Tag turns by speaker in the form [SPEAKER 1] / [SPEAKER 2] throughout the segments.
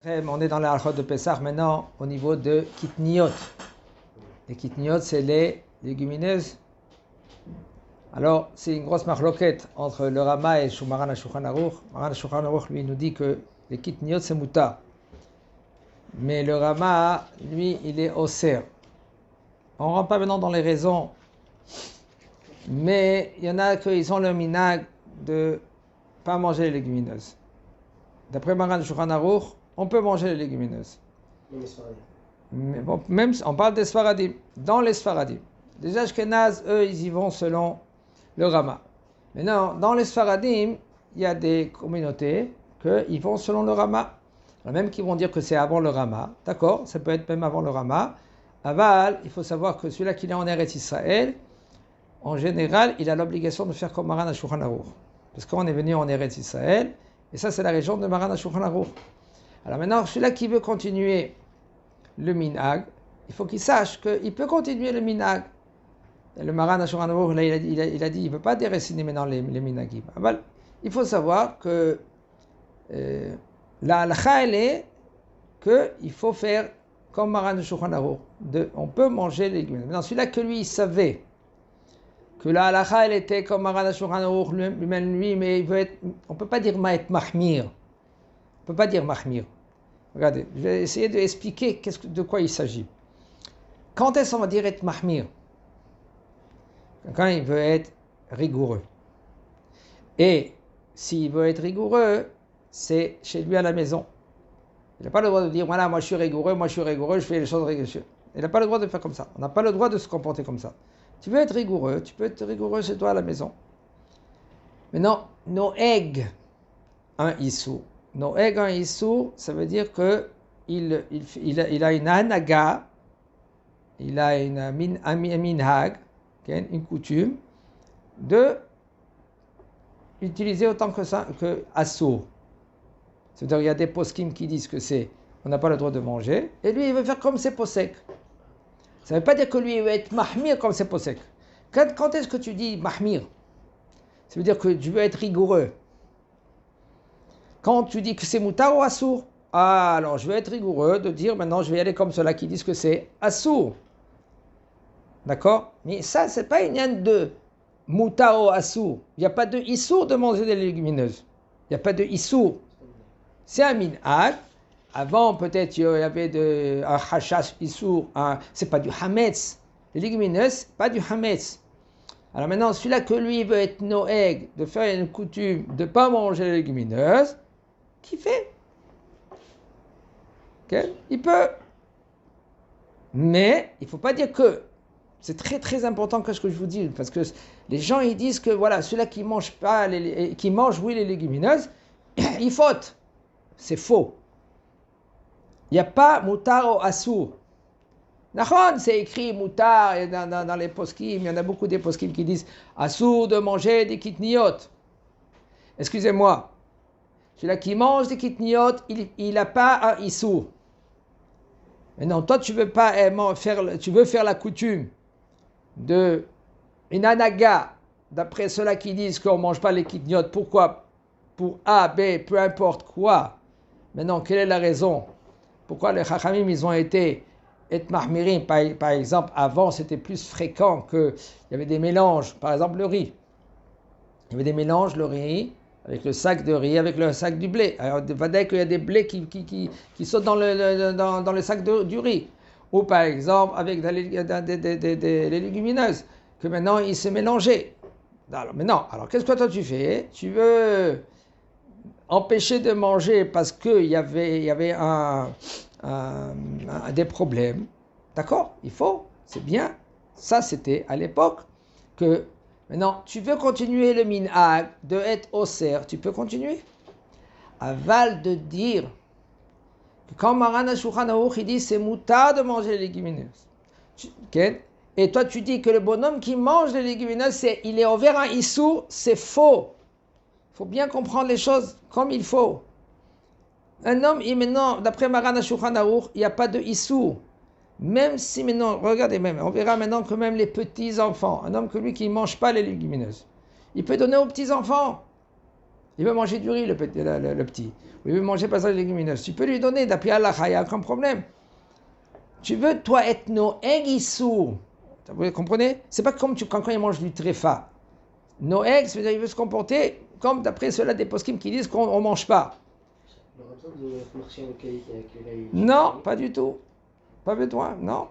[SPEAKER 1] On est dans la halachot de Pessah maintenant au niveau de kitniot. Les kitniot, c'est les légumineuses. Alors, c'est une grosse marloquette entre le Rama et Maran HaShulchan Aruch. Maran HaShulchan Aruch, lui, nous dit que les kitniot, c'est mutar. Mais le Rama, lui, il est oser. On ne rentre pas maintenant dans les raisons. Mais il y en a qui ont le minag de ne pas manger les légumineuses. D'après Maran HaShulchan Aruch, on peut manger les légumineuses. Mais bon, même on parle des Sfaradim. Dans les Sfaradim, les Ashkenaz, eux, ils y vont selon le Rama. Maintenant, dans les Sfaradim, il y a des communautés qui vont selon le Rama. Même qui vont dire que c'est avant le Rama. D'accord, ça peut être même avant le Rama. Aval, il faut savoir que celui-là qui est en Eretz Israël, en général, il a l'obligation de faire comme Maran HaShulchan Aruch. Parce qu'on est venu en Eretz Israël, et ça, c'est la région de Maran HaShulchan Aruch. Alors maintenant, celui-là qui veut continuer le minhag, il faut qu'il sache qu'il peut continuer le minhag. Et le Maran HaShulchan Aruch, il a dit, il ne veut pas déraciner maintenant les minhagim. Il faut savoir que la halakha, elle est qu'il faut faire comme Maran HaShulchan Aruch. On peut manger les légumes. Maintenant, celui-là que lui, il savait que la halakha, elle était comme Maran HaShulchan Aruch lui-même, mais il veut être, on ne peut pas dire ma'et mahmir. On ne peut pas dire mahmir. Regardez, je vais essayer d'expliquer de quoi il s'agit. Quand est-ce qu'on va dire être mahmir? Quand il veut être rigoureux. Et s'il veut être rigoureux, c'est chez lui à la maison. Il n'a pas le droit de dire, voilà, moi je suis rigoureux, je fais les choses rigoureuses. Il n'a pas le droit de faire comme ça. On n'a pas le droit de se comporter comme ça. Tu veux être rigoureux, tu peux être rigoureux chez toi à la maison. Maintenant, Noeg, un issou. Noeg un issou, ça veut dire que il a une hanaga, il a un minhag, une coutume, de utiliser autant que ça, que assour. C'est-à-dire qu'il y a des poskim qui disent que on n'a pas le droit de manger, et lui il veut faire comme ses posek. Ça ne veut pas dire que lui il veut être mahmir comme ses posek. Quand est-ce que tu dis mahmir? Ça veut dire que tu veux être rigoureux. Quand tu dis que c'est mutar ou assour, alors je vais être rigoureux de dire maintenant je vais y aller comme ceux-là qui disent que c'est assour. D'accord? Mais ça, c'est pas une liane de mutar ou assour. Il n'y a pas de issour de manger des légumineuses. Il n'y a pas de issour. C'est un minhag. Avant, peut-être, il y avait un hashash issour. C'est pas du hametz. Les légumineuses, pas du hametz. Alors maintenant, celui-là que lui veut être noeg, de faire une coutume de ne pas manger les légumineuses, qui fait? Okay? Il peut. Mais il ne faut pas dire que. C'est très très important que ce que je vous dis, parce que les gens ils disent que voilà, celui-là qui mange pas, qui mange oui les légumineuses, il faute. C'est faux. Il n'y a pas mutar ou assour. Nachon, c'est écrit mutar et dans les poskim, il y en a beaucoup des poskim qui disent assour de manger des kitniot. Excusez-moi. Celui-là qui mange des kitniot, il n'a pas un issour. Mais non, toi tu veux pas faire la coutume de une anaga, d'après ceux-là qui disent qu'on ne mange pas les kitniot. Pourquoi? Pour A, B, peu importe quoi. Maintenant, quelle est la raison? Pourquoi les chachamim, ils ont été mahmirim? Par exemple, avant, c'était plus fréquent qu'il y avait des mélanges. Par exemple, le riz. Il y avait des mélanges, le riz, avec le sac de riz, avec le sac du blé. Alors, il va dire qu'il y a des blés qui sautent dans le sac du riz. Ou par exemple, avec des légumineuses, que maintenant, ils se mélangeaient. Alors qu'est-ce que toi tu fais? Tu veux empêcher de manger parce qu'il y avait des problèmes. D'accord? Il faut, c'est bien. Ça, c'était à l'époque que... Maintenant, tu veux continuer le minhag de être oser, tu peux continuer. Aval de dire que quand Maran HaShulchan Aruch il dit c'est mutar de manger les légumineuses. Okay? Et toi tu dis que le bonhomme qui mange les légumineuses, il est envers un issour, c'est faux. Il faut bien comprendre les choses comme il faut. Un homme, maintenant, d'après Maran HaShulchan Aruch, il n'y a pas de issour. Même si maintenant, regardez même, on verra maintenant que même les petits enfants, un homme que lui qui ne mange pas les légumineuses, il peut donner aux petits enfants. Il veut manger du riz, le petit. Ou il veut manger pas des légumineuses. Tu peux lui donner d'après Allah, il n'y a aucun problème. Tu veux, toi, être noeg issou. Vous comprenez? C'est pas comme quand il mange du tréfa. Noeg, ça veut dire qu'il veut se comporter comme d'après ceux-là des poskim qui disent qu'on ne mange pas.
[SPEAKER 2] Il aura besoin de marcher en qualité avec les
[SPEAKER 1] Non, pas du tout. Pas besoin, non.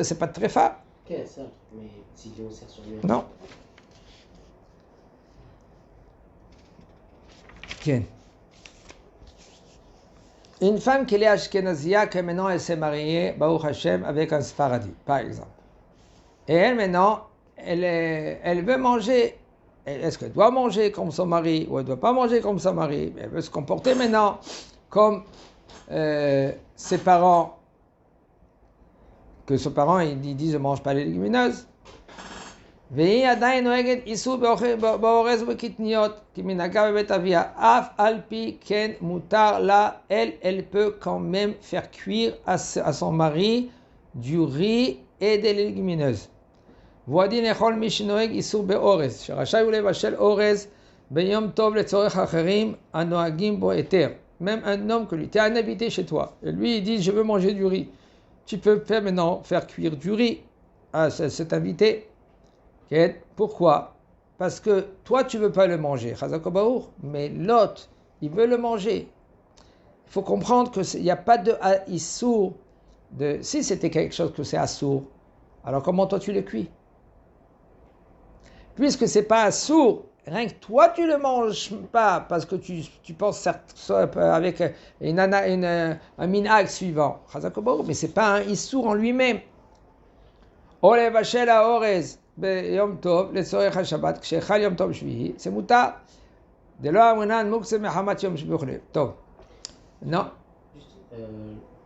[SPEAKER 1] C'est pas de tréfa.
[SPEAKER 2] Ok, ça, mais si on sert sur lui.
[SPEAKER 1] Non. Okay. Une femme qui est ashkenazia, que maintenant elle s'est mariée, Baruch Hashem, avec un Sfaradi, par exemple. Et elle, maintenant, elle veut manger. Est-ce qu'elle doit manger comme son mari ou elle ne doit pas manger comme son mari? Elle veut se comporter maintenant comme ses parents, que ses parents ils disent ne mange pas les légumineuses. והיא עדיין נוהגת איסור באורז ובקטניות, כי מנהגה בבית אביה, אף על פי כן מותר לה, elle peut quand même faire cuire à son mari du riz et des légumineuses. ועודין לכל מי שנוהג איסור באורז, שרשאי הוא לבשל אורז ביום טוב לצורך אחרים הנוהגים בו היתר. Même un homme que lui, tu es un invité chez toi, et lui il dit je veux manger du riz. Tu peux maintenant faire cuire du riz à cet invité. Okay. Pourquoi? Parce que toi tu ne veux pas le manger, mais l'autre il veut le manger. Il faut comprendre qu'il n'y a pas de issour. Si c'était quelque chose que c'est assour, alors comment toi tu le cuis? Puisque c'est pas assour, rien que toi tu le manges pas parce que tu penses avec un minhag suivant, mais c'est pas un issour en lui-même. Ole vachel a orez. ביום טוב לצורך השבת, כשחל יום טוב שביעי, זה מותר. דלא אמרינן מוקצה מחמת יום שביעי וכו'. טוב. Non.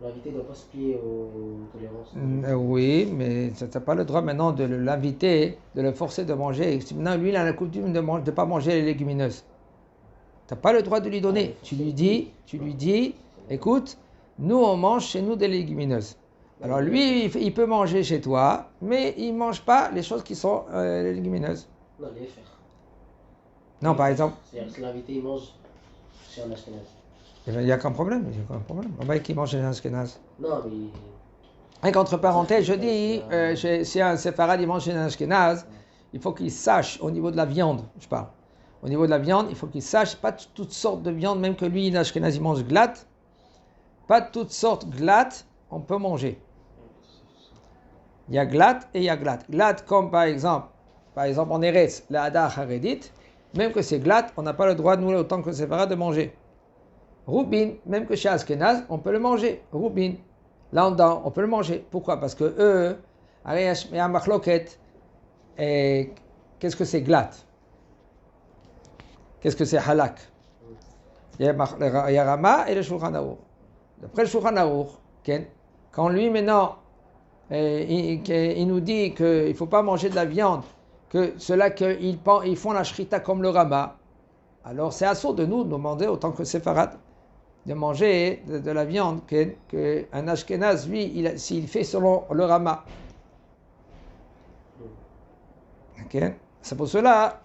[SPEAKER 2] L'invité ne doit pas se plier aux tolérances.
[SPEAKER 1] Oui, mais tu n'as pas le droit maintenant de l'inviter, de le forcer de manger. Maintenant, lui, il a la coutume de ne pas manger les légumineuses. Tu n'as pas le droit de lui donner. Tu lui dis, écoute, nous on mange chez nous des légumineuses. Alors lui, il peut manger chez toi, mais il ne mange pas les choses qui sont légumineuses.
[SPEAKER 2] Non, les faire.
[SPEAKER 1] Non, par exemple.
[SPEAKER 2] C'est-à-dire que l'invité, il mange chez un ashkenaz.
[SPEAKER 1] Il n'y a qu'un problème, il n'y a qu'un problème. On va qui mange chez un ashkenaz.
[SPEAKER 2] Non, mais...
[SPEAKER 1] Avec entre parenthèses, je dis, si un séfarade il mange chez un ashkenaz, il faut qu'il sache, au niveau de la viande, je parle. Au niveau de la viande, il faut qu'il sache, pas toutes sortes de viande, même que lui, un ashkenaz, il mange glatte. Pas toutes sortes glattes, on peut manger. Il y a glatte et il y a glatte. Glatte comme par exemple en Eretz, la Hada Haredit, même que c'est glatte, on n'a pas le droit, nous, autant que c'est vrai, de manger. Roubin, même que chez Ashkenaz, on peut le manger. Roubin, l'andan, on peut le manger. Pourquoi? Parce que eux, il y a machloket, et qu'est-ce que c'est glatte? Qu'est-ce que c'est halak? Il y a Rama et le Shulchan Aruch. D'après le Shulchan Aruch, quand lui maintenant, il nous dit qu'il ne faut pas manger de la viande, que ceux-là ils font la shrita comme le Rama, alors c'est assourd de nous demander, autant que séfarade, de manger de la viande qu'un ashkenaz, lui, s'il fait selon le Rama. Okay. C'est pour cela,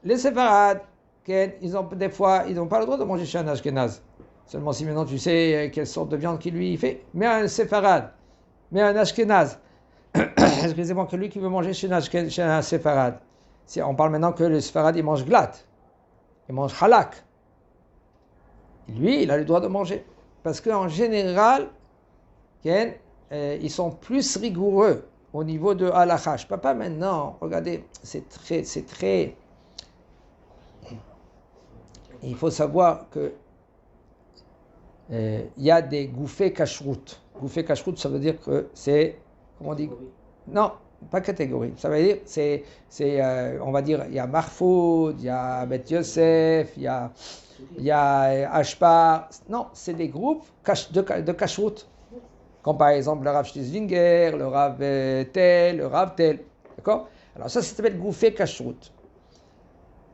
[SPEAKER 1] les séfarades, ils ont des fois, ils n'ont pas le droit de manger chez un ashkenaz. Seulement si maintenant tu sais quelle sorte de viande qu'il lui fait. Mais un séfarade, mais un ashkenaz, excusez-moi, que lui qui veut manger chez un séfarade. Si on parle maintenant que le séfarade il mange glatte, il mange halak. Lui, il a le droit de manger. Parce qu'en général, ils sont plus rigoureux au niveau de halakha. Je peux pas maintenant, regardez, c'est très... Il faut savoir que il y a des gouffés kashrut. Gouffé kashrut, ça veut dire que c'est, comment on dit? Non, pas catégorie. Ça veut dire, on va dire, il y a Marfoud, il y a Bet Yosef, il y a Ashpar. Non, c'est des groupes de kashrut. Comme par exemple le Rav Schlizinger, le Rav tel, le Rav tel. D'accord? Alors ça s'appelle gouffé kashrut.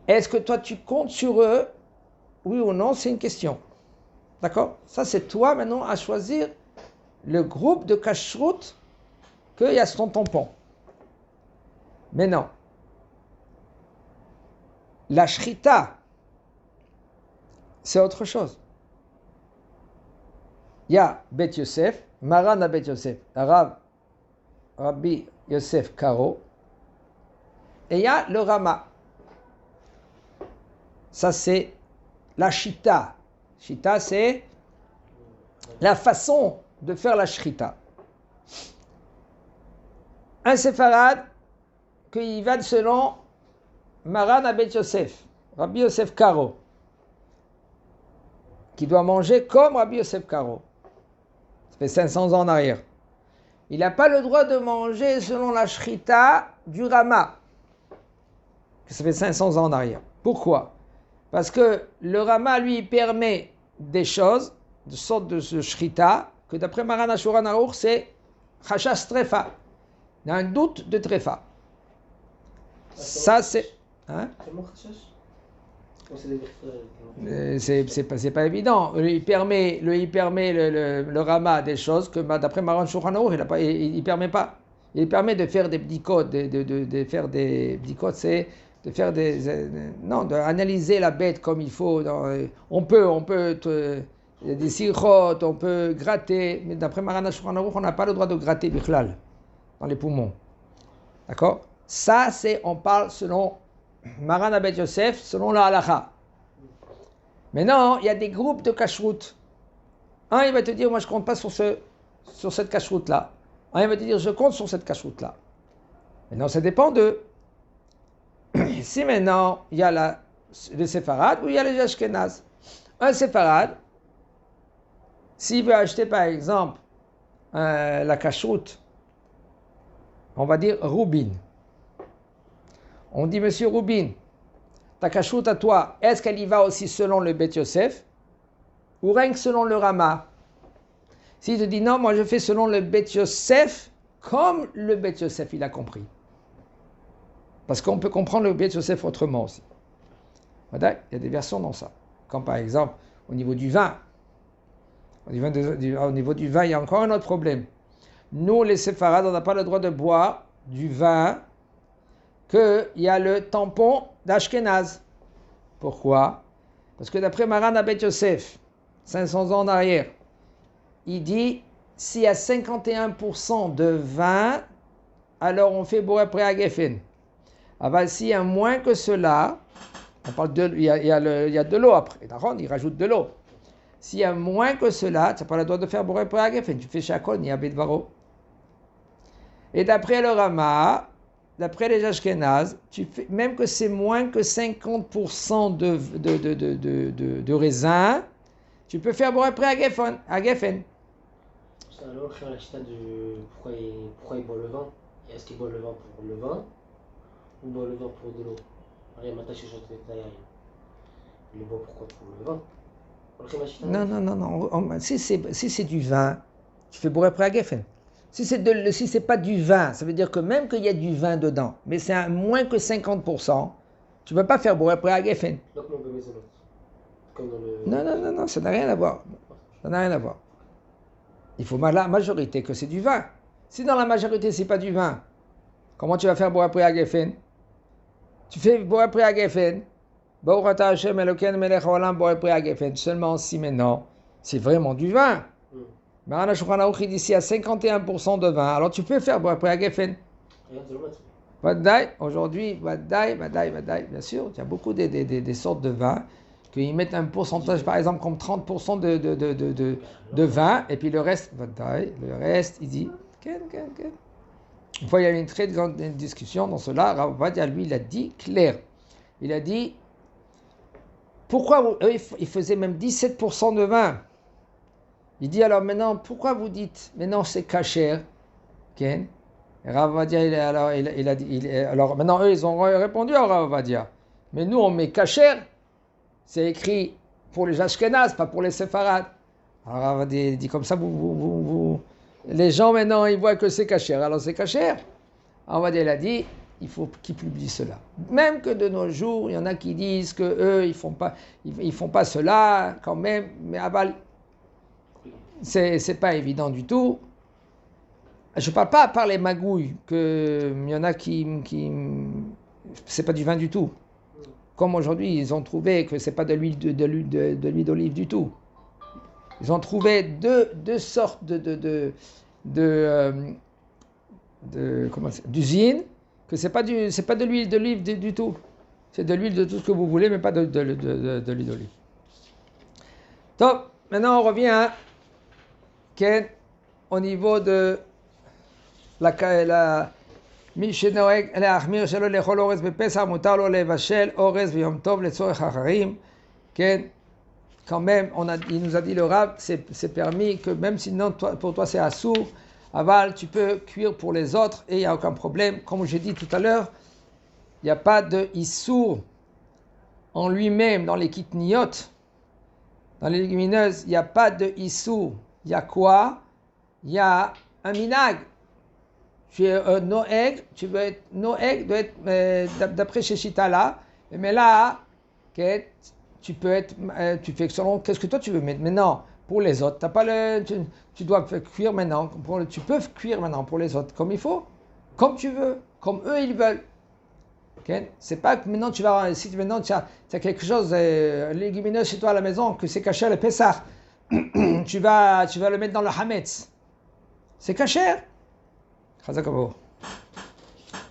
[SPEAKER 1] Est-ce que toi tu comptes sur eux? Oui ou non, c'est une question. D'accord? Ça c'est toi maintenant à choisir le groupe de kashrut qu'il y a son tampon. Mais non. La shrita c'est autre chose. Il y a Bet Yosef, Maran à Bet Yosef, Rabbi Yosef Karo, et il y a le Rama. Ça, c'est la Shita. Shita, c'est la façon de faire la Shrita. Un séfarade qui va selon Maran à Bet Yosef, Rabbi Yosef Karo, qui doit manger comme Rabbi Yosef Karo. Ça fait 500 ans en arrière. Il n'a pas le droit de manger selon la Shrita du Rama. Ça fait 500 ans en arrière. Pourquoi? Parce que le Rama, lui, permet des choses, de sorte de ce Shrita, que d'après Maran Shulchan Aruch, c'est Chashas Trefa. Il y a un doute de Trefa. Ça, c'est... Hein? C'est pas évident. Il permet le Rama des choses que d'après Maran Shulchan Aruch, il permet pas. Il permet de faire des bdikot, de faire des bdikot, c'est de faire d'analyser la bête comme il faut. On peut des sirotes, on peut gratter, mais d'après Maran Shulchan Aruch, on n'a pas le droit de gratter bichlal dans les poumons. D'accord? Ça, on parle selon Maran Bet Yosef, selon la halacha. Maintenant, il y a des groupes de kashrut. Un, il va te dire, moi je compte pas sur cette kashrut-là. Un, il va te dire, je compte sur cette kashrut-là. Maintenant, ça dépend d'eux. Si maintenant, il y a les séfarades ou il y a les ashkénazes. Un séfarade, s'il veut acheter par exemple la kashrut, on va dire Rubin. On dit, monsieur Rubin, ta kashrut à toi, est-ce qu'elle y va aussi selon le Bet Yosef ou rien que selon le Rama? S'il te dit non, moi je fais selon le Bet Yosef, comme le Bet Yosef il a compris. Parce qu'on peut comprendre le Bet Yosef autrement aussi. Il y a des versions dans ça. Comme par exemple, au niveau du vin. Au niveau du vin, il y a encore un autre problème. Nous, les séfarades, on n'a pas le droit de boire du vin qu'il y a le tampon d'Ashkenaz. Pourquoi? Parce que d'après Maran Bet Yosef, 500 ans en arrière, il dit, s'il y a 51% de vin, alors on fait Boré Pré à Geffen. Ah s'il y a moins que cela, on parle il y a de l'eau après, il rajoute de l'eau. S'il y a moins que cela, tu n'as pas le droit de faire Boré Pré à Geffen, tu fais Shakol, ni Abedvaro. Et d'après le Rama, d'après les Ashkenazes, même que c'est moins que 50% de raisin, tu peux faire Boré Pré à Geffen.
[SPEAKER 2] Alors, la chita de pourquoi il boit le vin? Est-ce qu'il boit le vin pour le vin ou boit le vin pour de l'eau? Il le boit pourquoi? Pour le vin?
[SPEAKER 1] Non. Si c'est du vin, tu fais Boré Pré à Geffen. Si c'est pas du vin, ça veut dire que même qu'il y a du vin dedans, mais c'est à moins que 50%, tu ne peux pas faire Boré Pré à Geffen.
[SPEAKER 2] Donc on peut mettre comme
[SPEAKER 1] dans le... Non, ça n'a rien à voir. Ça n'a rien à voir. Il faut la majorité que c'est du vin. Si dans la majorité c'est pas du vin, comment tu vas faire Boré Pré à Geffen? Tu fais Boré Pré à Geffen, Baruch Ata Hashem Elokeinu Melech Haolam Boré Pré à Geffen, seulement si maintenant c'est vraiment du vin. Maran Shulchan Aruch il dit s'il y a 51% de vin, alors tu peux faire Boré Pré à Geffen. Vadaï, aujourd'hui, Vadaï, bien sûr, il y a beaucoup des sortes de vins qu'ils mettent un pourcentage, par exemple, comme 30% de vin, et puis le reste, il dit, Une fois, il y a eu une très grande discussion dans cela, Rav Ovadia, lui, il a dit clair. Il a dit, pourquoi eux, ils faisaient même 17% de vin. Il dit, alors maintenant, pourquoi vous dites, maintenant c'est kasher, Ken? Rav Ovadia, alors maintenant, eux, ils ont répondu à Rav Ovadia. Mais nous, on met kasher. C'est écrit pour les Ashkenazes, pas pour les Séfarades. Alors, on dit comme ça, les gens maintenant, ils voient que c'est kasher, alors c'est kasher. Alors, il a dit, il faut qu'ils publient cela. Même que de nos jours, il y en a qui disent que eux, ils font pas cela quand même, mais aval, c'est pas évident du tout. Je parle pas par les magouilles, que il y en a qui c'est pas du vin du tout. comme aujourd'hui, ils ont trouvé que c'est pas de l'huile d'olive du tout. Ils ont trouvé deux sortes d'usines, que c'est pas de l'huile d'olive du tout. C'est de l'huile de tout ce que vous voulez, mais pas de l'huile d'olive. Donc, maintenant on revient au niveau de la מי שנוהג להחמיר שלא לאכול אורז בפסח, מותר לו לבשל אורז ביום טוב לצורך אחרים, כן? Quand même, il nous a dit le Rav, c'est permis que même si pour toi c'est assour, aval, tu peux cuire pour les autres et il n'y a aucun problème. Comme j'ai dit tout à l'heure, il n'y a pas de issour en lui-même dans les kitniyot, dans les légumineuses, il n'y a pas de issour. Il y a quoi? Il y a un minag. Tu es Noeg, tu veux être Noeg, doit être d'après chez Shitala, mais là, tu peux être, tu fais selon qu'est-ce que toi tu veux mettre. Maintenant, pour les autres, t'as pas tu dois cuire maintenant. Tu peux cuire maintenant pour les autres comme il faut, comme tu veux, comme eux ils veulent. Okay? C'est pas que maintenant si maintenant tu as quelque chose légumineux chez toi à la maison que c'est caché le Pessah, tu vas le mettre dans le Hametz. C'est caché. חזק וברוך.